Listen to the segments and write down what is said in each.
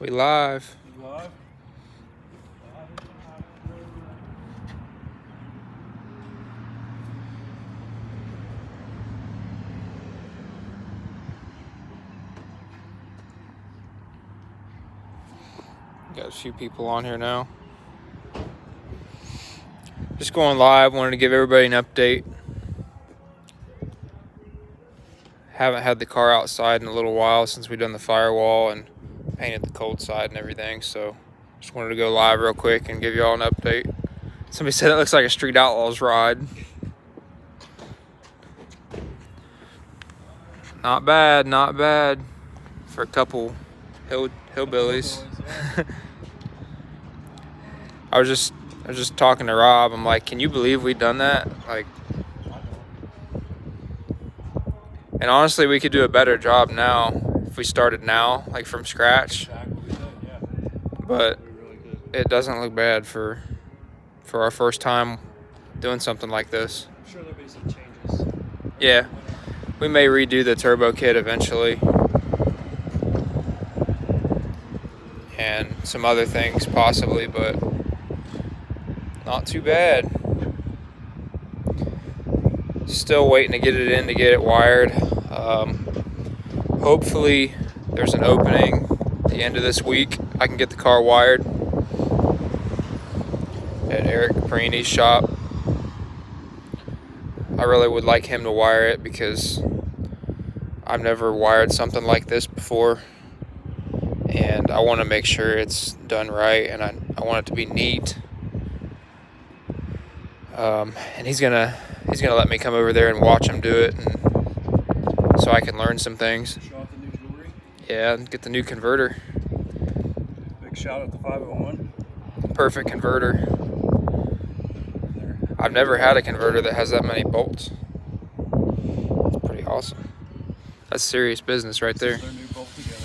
We live. You live? Got a few people on here now. Just going live. Wanted to give everybody an update. Haven't had the car outside in a little while since we've done the firewall and painted the cold side and everything. So just wanted to go live real quick and give you all an update. Somebody said it looks like a Street Outlaws ride. Not bad, not bad for a couple hillbillies. I was just talking to Rob. I'm like, can you believe we've done that? Like, and honestly, we could do a better job now if we started now, like from scratch. But it doesn't look bad for our first time doing something like this. I'm sure there'll be some changes. Yeah, we may redo the turbo kit eventually, and some other things possibly, but not too bad. Still waiting to get it in to get it wired. Hopefully there's an opening at the end of this week. I can get the car wired at Eric Perini's shop. I really would like him to wire it because I've never wired something like this before, and I want to make sure it's done right, and I want it to be neat. And he's gonna let me come over there and watch him do it, and so I can learn some things. Show off the new jewelry. Yeah, and get the new converter. Big shout out to 501. Perfect converter. I've never had a converter that has that many bolts. It's pretty awesome. That's serious business right there. Their new bolt together.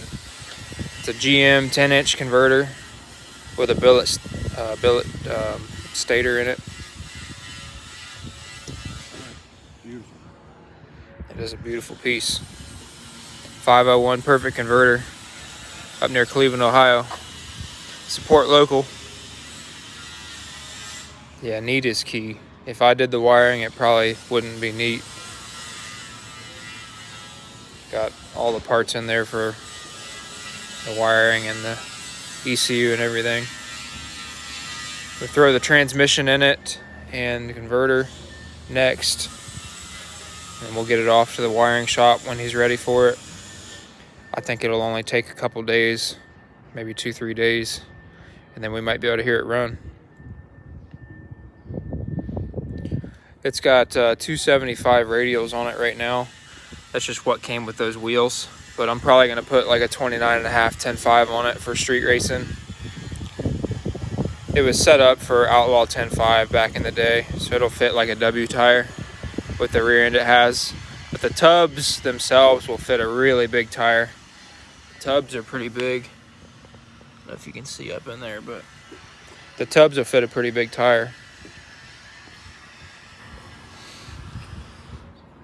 It's a GM 10-inch converter with a billet stator in it. Beautiful. It is a beautiful piece. 501 perfect converter up near Cleveland, Ohio. Support local. Yeah, neat is key. If I did the wiring, it probably wouldn't be neat. Got all the parts in there for the wiring and the ECU and everything. We throw the transmission in it and the converter next, and we'll get it off to the wiring shop when he's ready for it. I think it'll only take a couple days, maybe 2-3 days, and then we might be able to hear it run. It's got 275 radials on it right now. That's just what came with those wheels, but I'm probably going to put like a 29.5 10.5 on it for street racing. It was set up for Outlaw 10.5 back in the day, so it'll fit like a W tire with the rear end it has. But the tubs themselves will fit a really big tire. The tubs are pretty big. I don't know if you can see up in there, but the tubs will fit a pretty big tire.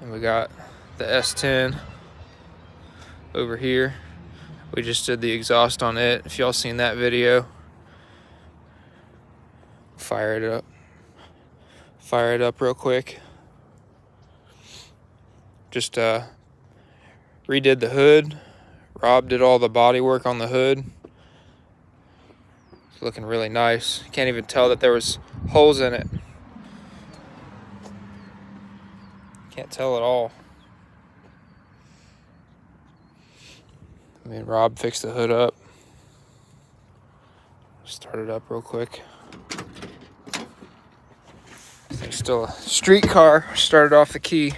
And we got the S-10 over here. We just did the exhaust on it. If y'all seen that video, fire it up real quick. Just redid the hood. Rob did all the body work on the hood. It's looking really nice. Can't even tell that there was holes in it. Can't tell at all. I mean, Rob fixed the hood up. Start it up real quick. It's still a street car. Started off the key.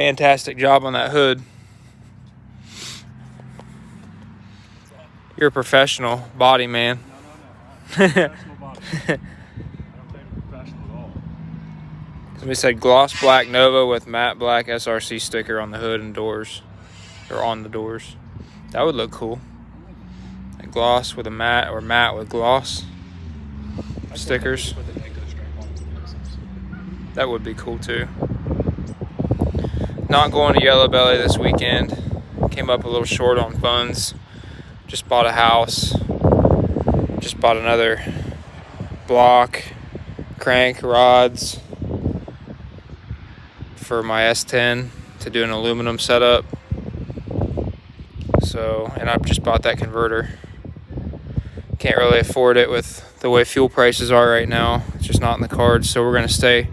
fantastic job on that hood. You're a professional body man. No. I'm a professional body. I don't take professional at all. We said gloss black Nova with matte black SRC sticker on the hood and doors, or on the doors. That would look cool. A gloss with a matte, or matte with gloss stickers. That would be cool too. Not going to Yellow Belly this weekend. Came up a little short on funds. Just bought a house. Just bought another block, crank, rods for my S-10 to do an aluminum setup. So, and I've just bought that converter. Can't really afford it with the way fuel prices are right now. It's just not in the cards. So we're gonna stay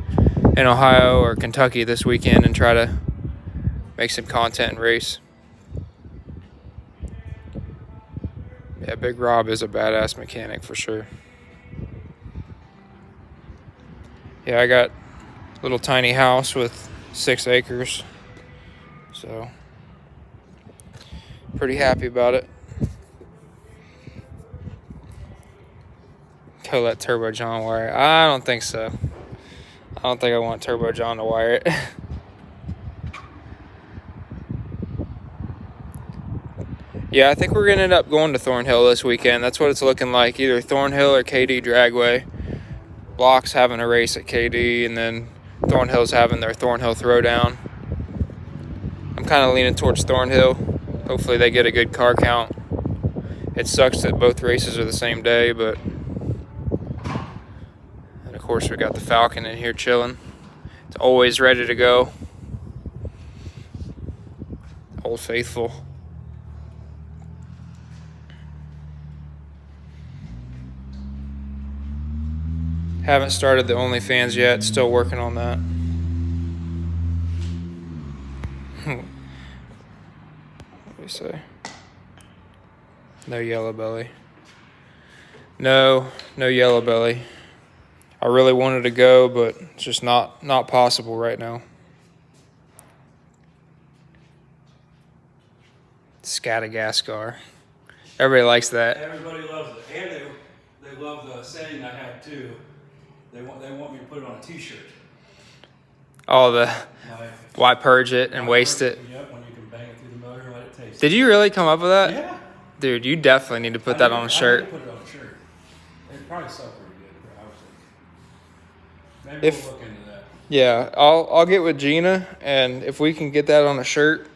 in Ohio or Kentucky this weekend and try to make some content and race. Yeah, Big Rob is a badass mechanic for sure. Yeah, I got a little tiny house with 6 acres. So, pretty happy about it. Go let Turbo John wire it. I don't think so. I don't think I want Turbo John to wire it. Yeah, I think we're going to end up going to Thornhill this weekend. That's what it's looking like. Either Thornhill or KD Dragway. Block's having a race at KD, and then Thornhill's having their Thornhill Throwdown. I'm kind of leaning towards Thornhill. Hopefully they get a good car count. It sucks that both races are the same day, but... And of course we got the Falcon in here chilling. It's always ready to go. Old Faithful. Haven't started the OnlyFans yet. Still working on that. What do we say? No Yellow Belly. No Yellow Belly. I really wanted to go, but it's just not possible right now. Scatagaskar. Everybody likes that. Everybody loves it, and they love the saying I had too. They want me to put it on a T-shirt. Oh, why purge it and waste it? Yep, when you can bang it through the motor and let it taste. Did you really come up with that? Yeah. Dude, you definitely need to put that on a shirt. I need to put it on a shirt. It'd probably sell pretty good, I would think. Maybe we'll look into that. Yeah, I'll get with Gina, and if we can get that on a shirt,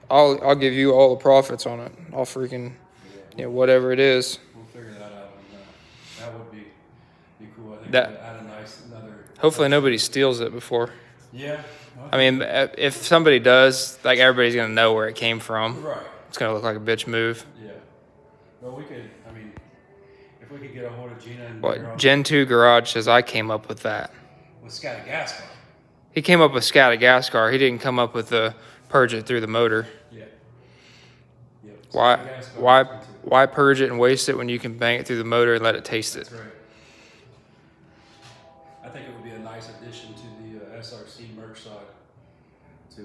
I'll give you all the profits on it. I'll freaking, whatever it is. We'll figure that out. That would be cool. I think That, add another. hopefully nobody steals it before. Yeah. I mean, if somebody does, like, everybody's gonna know where it came from. Right. It's gonna look like a bitch move. Yeah. Well, we could. I mean, if we could get a hold of Gina and What Gen 2 Garage says, I came up with that. with Scatagaskar. He came up with Scatagaskar. He didn't come up with the purge it through the motor. Yeah. Yep. Why purge it and waste it when you can bang it through the motor and let it taste it? That's right. I think it would be a nice addition to the SRC merch side to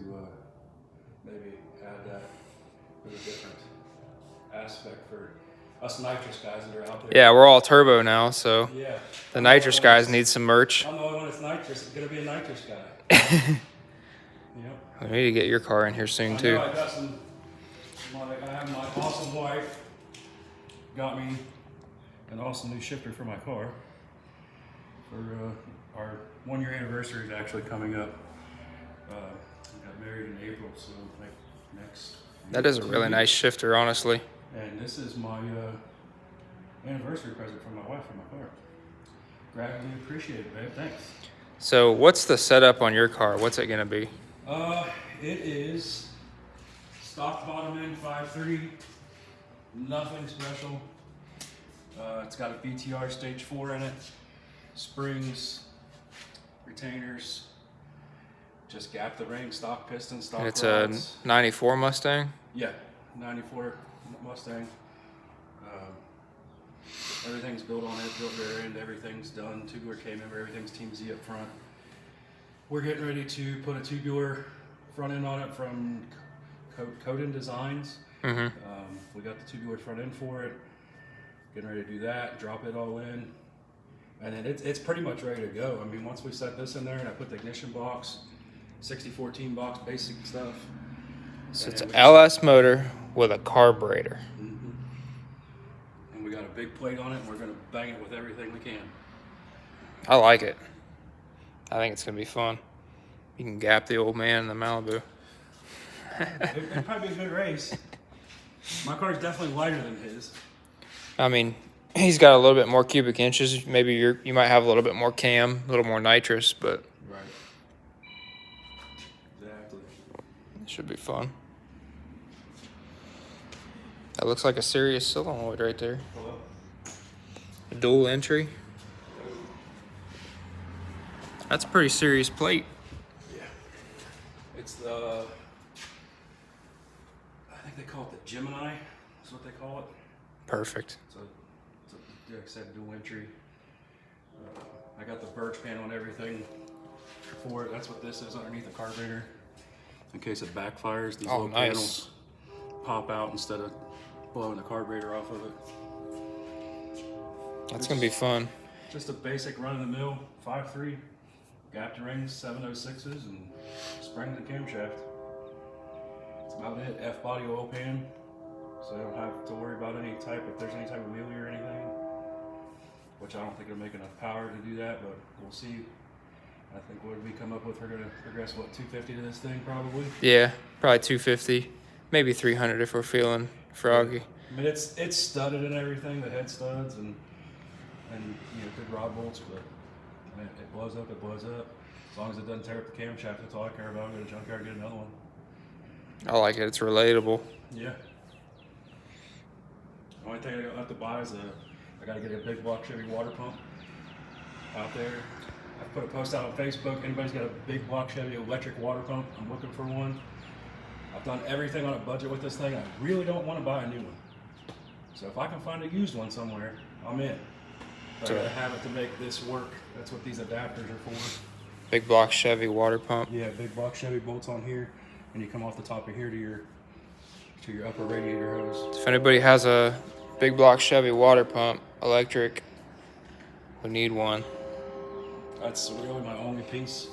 maybe add that with a different aspect for us nitrous guys that are out there. Yeah, we're all turbo now, so Yeah. the nitrous guys need some merch. I'm the only one that's nitrous. It's gonna be a nitrous guy. We need to get your car in here soon too. I got I have my awesome wife got me an awesome new shifter for my car. For our 1-year anniversary is actually coming up. We got married in April, so like next. That is a really nice shifter, honestly. And this is my anniversary present from my wife for my car. Greatly appreciate it, babe. Thanks. So what's the setup on your car? What's it gonna be? It is stock bottom end 5.3, nothing special. It's got a BTR stage 4 in it, springs, retainers, just gap the ring, stock piston, stock And it's rods. a 94 Mustang? Yeah, 94 Mustang. Everything's built on it, built rear end, everything's done. Tubular K member, everything's Team Z up front. We're getting ready to put a tubular front end on it from Coden Designs. Mm-hmm. We got the tubular front end for it. Getting ready to do that, drop it all in. And then it's pretty much ready to go. I mean, once we set this in there and I put the ignition box, 6014 box, basic stuff. So it's an LS motor with a carburetor. Mm-hmm. And we got a big plate on it, and we're going to bang it with everything we can. I like it. I think it's going to be fun. You can gap the old man in the Malibu. It'd probably be a good race. My car's definitely lighter than his. I mean, he's got a little bit more cubic inches. Maybe you might have a little bit more cam, a little more nitrous, but right. Exactly. It should be fun. That looks like a serious solenoid right there. Hello? A dual entry. That's a pretty serious plate. Yeah. It's the, I think they call it the Gemini. That's what they call it. Perfect. So, like I said, dual entry. I got the birch pan on everything for it. That's what this is underneath the carburetor. In case it backfires, these little panels pop out instead of blowing the carburetor off of it. That's going to be fun. Just a basic run-of-the-mill 5.3, gapped rings, 706s, and spring to the camshaft. That's about it. F-body oil pan, so I don't have to worry about if there's any type of wheelie or anything, which I don't think it'll make enough power to do that, but we'll see. I think what we come up with, we're going to progress, 250 to this thing probably? Yeah, probably 250, maybe 300 if we're feeling froggy. I mean, it's studded and everything, the head studs and good rod bolts, but it blows up, it blows up. As long as it doesn't tear up the camshaft, that's all I care about. Go to the junkyard, get another one. I like it. It's relatable. Yeah. The only thing I have to buy is I got to get a big block Chevy water pump out there. I put a post out on Facebook. Anybody's got a big block Chevy electric water pump, I'm looking for one. I've done everything on a budget with this thing. I really don't want to buy a new one. So if I can find a used one somewhere, I'm in. But I gotta have it to make this work. That's what these adapters are for. Big block Chevy water pump. Yeah, big block Chevy bolts on here, and you come off the top of here to your upper radiator hose. If anybody has a big block Chevy water pump, electric, we need one. That's really my only piece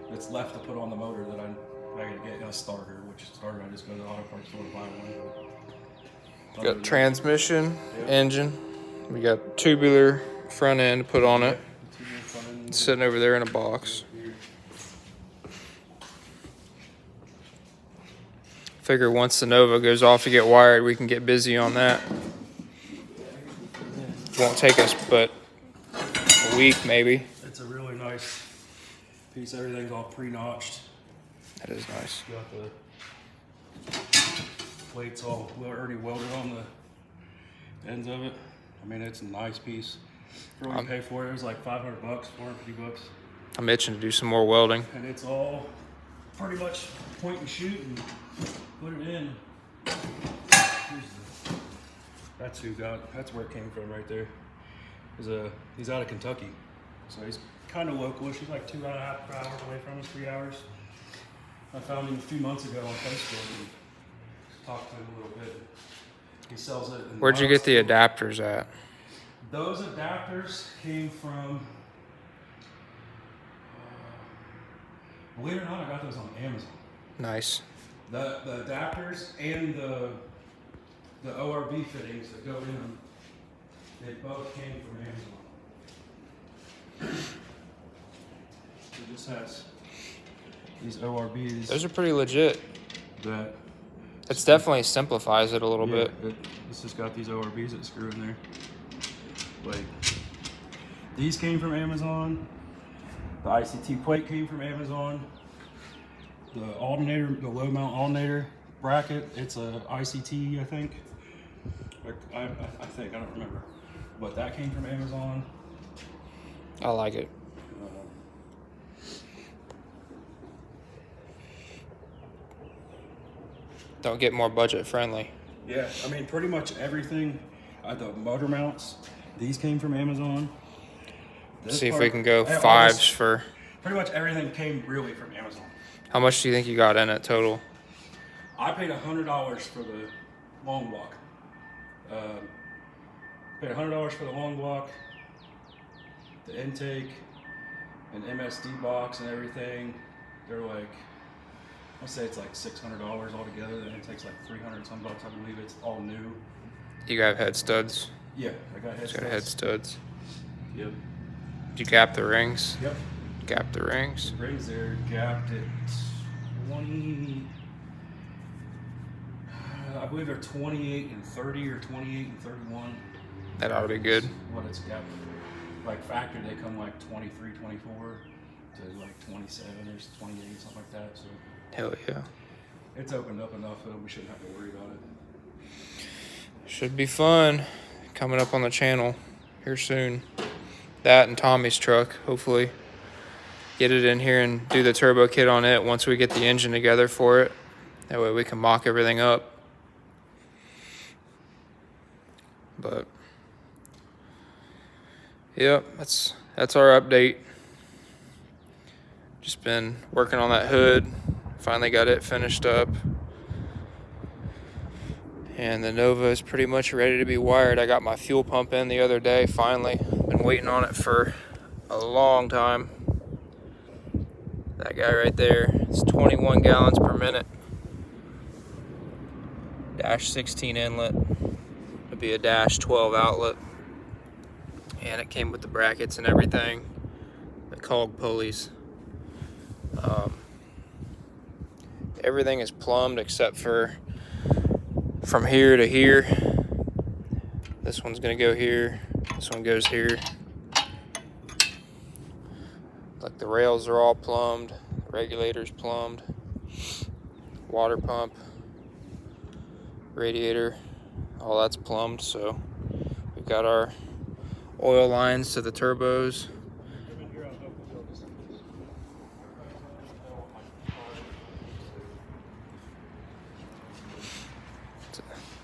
that's left to put on the motor that I gotta get a starter, which starter I just go to the auto parts store to buy one. We got transmission, engine. We got tubular front end to put on it. It's sitting over there in a box. Figure once the Nova goes off to get wired, we can get busy on that. Won't take us but a week maybe. It's a really nice piece. Everything's all pre-notched. That is nice. Got the plates all already welded on the ends of it. I mean, it's a nice piece. For what you pay for it, it was like $500, $450. I'm itching to do some more welding. And it's all pretty much point and shoot and put it in. That's where it came from right there. He's out of Kentucky, so he's kind of localish. He's like 2.5 hours away from us, 3 hours. I found him a few months ago on Facebook and talked to him a little bit. He sells it. Where'd you get the adapters at? Those adapters came from, believe it or not, I got those on Amazon. Nice. The adapters and the ORB fittings that go in them, they both came from Amazon. It just has these ORBs. Those are pretty legit. That it definitely simplifies it a little bit. This has got these ORBs that screw in there. Like, these came from Amazon. The ICT plate came from Amazon. The alternator, the low mount alternator bracket, it's a ICT, I think. I think, I don't remember. But that came from Amazon. I like it. Don't get more budget friendly. Yeah, I mean, pretty much everything. The motor mounts, these came from Amazon. See if we can go fives for. Pretty much everything came really from Amazon. How much do you think you got in it total? I paid $100 for the long walk. Paid $100 for the long walk, the intake, an MSD box and everything. They're like, I'll say it's like $600 altogether. The intake's like 300 some bucks. I believe it's all new. You got head studs? Yeah, I got head It's studs. got head studs. Yep. Did you gap the rings? Yep. Gap the rings. Rings there gapped at 20. I believe they're 28 and 30 or 28 and 31. That ought to be good. What it's gapped. Like factory, they come like 23, 24 to like 27 or 28, something like that. So Hell yeah. it's opened up enough that we shouldn't have to worry about it. Should be fun. Coming up on the channel here soon. That and Tommy's truck, hopefully. Get it in here and do the turbo kit on it once we get the engine together for it. That way we can mock everything up. But yep, that's our update. Just been working on that hood. Finally got it finished up. And the Nova is pretty much ready to be wired. I got my fuel pump in the other day, finally. Been waiting on it for a long time. That guy right there, it's 21 gallons per minute. Dash 16 inlet. It'd be a dash 12 outlet. And it came with the brackets and everything. The cog pulleys. Everything is plumbed except for from here to here. This one's gonna go here. This one goes here. Like the rails are all plumbed, regulators plumbed, water pump, radiator, all that's plumbed. So we've got our oil lines to the turbos.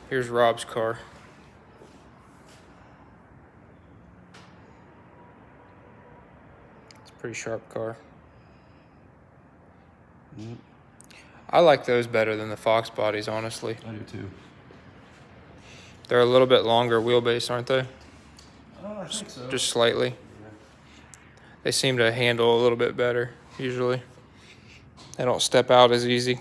Here's Rob's car. It's a pretty sharp car. I like those better than the Fox bodies, honestly. I do too. They're a little bit longer wheelbase, aren't they? I think so. Just slightly. Yeah. They seem to handle a little bit better, usually. They don't step out as easy.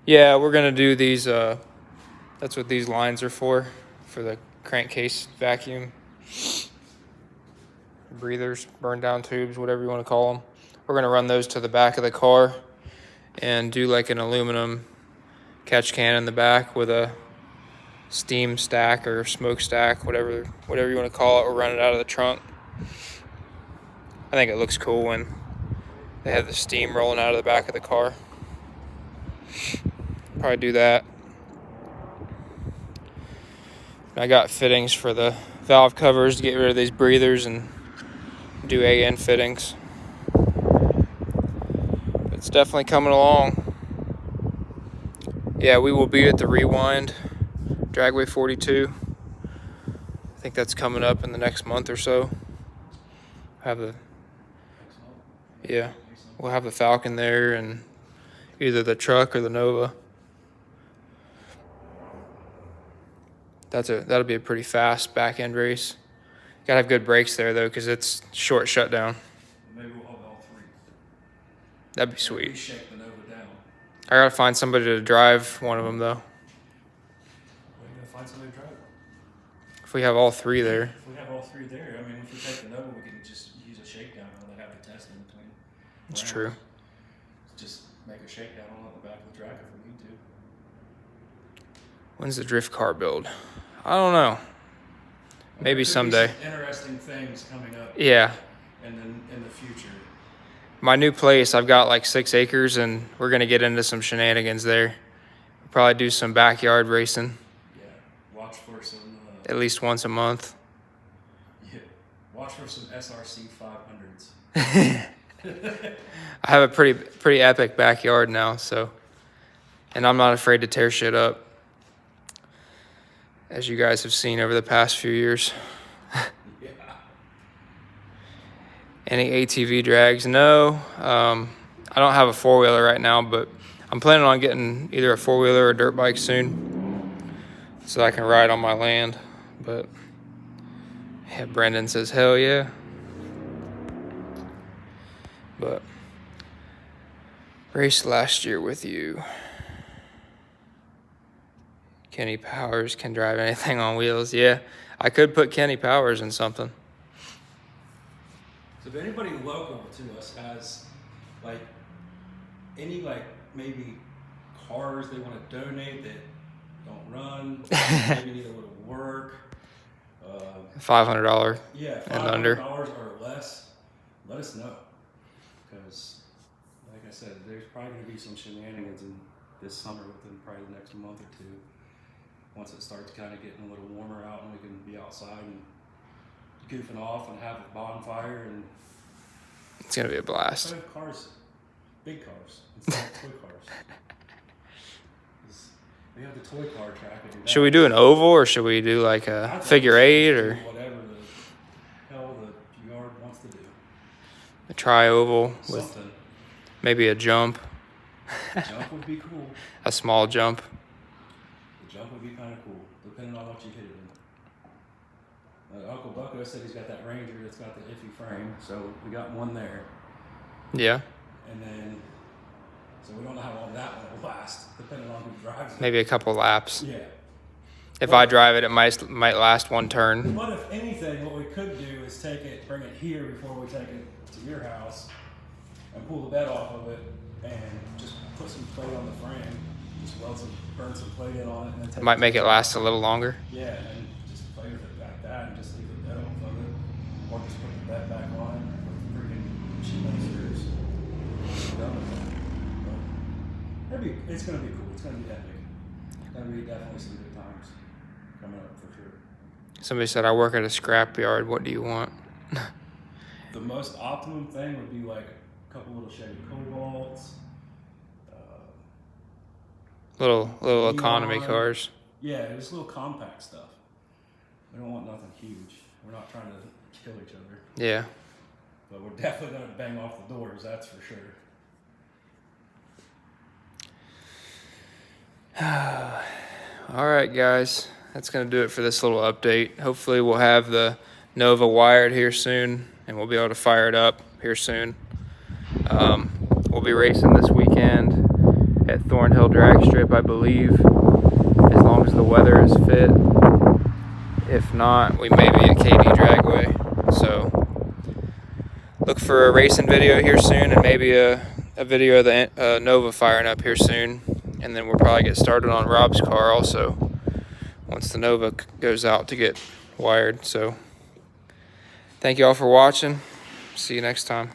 Yeah, we're gonna do these, that's what these lines are for the crankcase vacuum. Breathers, burn down tubes, whatever you wanna call them. We're gonna run those to the back of the car and do like an aluminum catch can in the back with a steam stack or smoke stack, whatever you wanna call it. We'll run it out of the trunk. I think it looks cool when they have the steam rolling out of the back of the car. Probably do that. I got fittings for the valve covers to get rid of these breathers and do AN fittings. It's definitely coming along. Yeah, we will be at the Rewind Dragway 42. I think that's coming up in the next month or so. We'll have the Falcon there and either the truck or the Nova. That'll be a pretty fast back end race. Gotta have good brakes there though, because it's short shutdown. Maybe we'll have all three. That'd be sweet. Maybe shake the Nova down. I gotta find somebody to drive one of them though. We're gonna find somebody to drive it. If we have all three there. If we have all three there, I mean, if we take the Nova, we can just use a shakedown and have the test in between. It's rounds. true. Just make a shakedown on the back of the track if we need to. When's the drift car build? I don't know. Maybe There could be someday. some interesting things coming up Yeah. in the future. My new place, I've got like 6 acres and we're gonna get into some shenanigans there. We'll probably do some backyard racing Yeah, watch for some. at least once a month. Yeah, watch for some SRC 500s. I have a pretty epic backyard now, so, and I'm not afraid to tear shit up, as you guys have seen over the past few years. Yeah. Any ATV drags? No. I don't have a four-wheeler right now, but I'm planning on getting either a four-wheeler or a dirt bike soon so I can ride on my land. But yeah, Brendan says, hell yeah. But raced last year with you. Kenny Powers can drive anything on wheels. Yeah, I could put Kenny Powers in something. So if anybody local to us has like any maybe cars they want to donate that don't run, maybe need a little work, $500 yeah, and under. $500 or less, let us know. Because, like I said, there's probably going to be some shenanigans in this summer within probably the next month or two. Once it starts kind of getting a little warmer out and we can be outside and goofing off and have a bonfire and it's gonna be a blast. Cars, big cars instead of toy cars. We have the toy car track. Should we do an oval or should we do like a figure eight or whatever the hell the yard wants to do? a tri-oval with Something. maybe a jump? Jump would be cool. A small jump. The jump would be kind of cool, depending on what you hit it in. Uncle Bucko said he's got that Ranger that's got the iffy frame, so we got one there. Yeah. And then, so we don't know how long that one will last, depending on who drives it. Maybe a couple laps. Yeah. If I drive it, it might last one turn. But if anything, what we could do is take it, bring it here before we take it to your house, and pull the bed off of it, and just put some plate on the frame, just burn some plate in on it, and then take Might make it last a little longer. Yeah, and just play with it like that, and just leave the bed off of it, or just put the bed back on with freaking sheet screws. Done with it. But it's gonna be cool. It's gonna be epic. It's gonna be definitely some good times coming up for sure. Somebody said, I work at a scrap yard. What do you want? The most optimum thing would be like a couple little Chevy Cobalts. Little economy cars. Yeah, just little compact stuff. We don't want nothing huge. We're not trying to kill each other. Yeah. But we're definitely going to bang off the doors, that's for sure. All right, guys. That's going to do it for this little update. Hopefully we'll have the Nova wired here soon, and we'll be able to fire it up here soon. We'll be racing this weekend at Thornhill Drag Strip, I believe, as long as the weather is fit. If not, we may be at KD Dragway. So look for a racing video here soon, and maybe a video of the Nova firing up here soon. And then we'll probably get started on Rob's car also once the Nova goes out to get wired. So thank you all for watching. See you next time.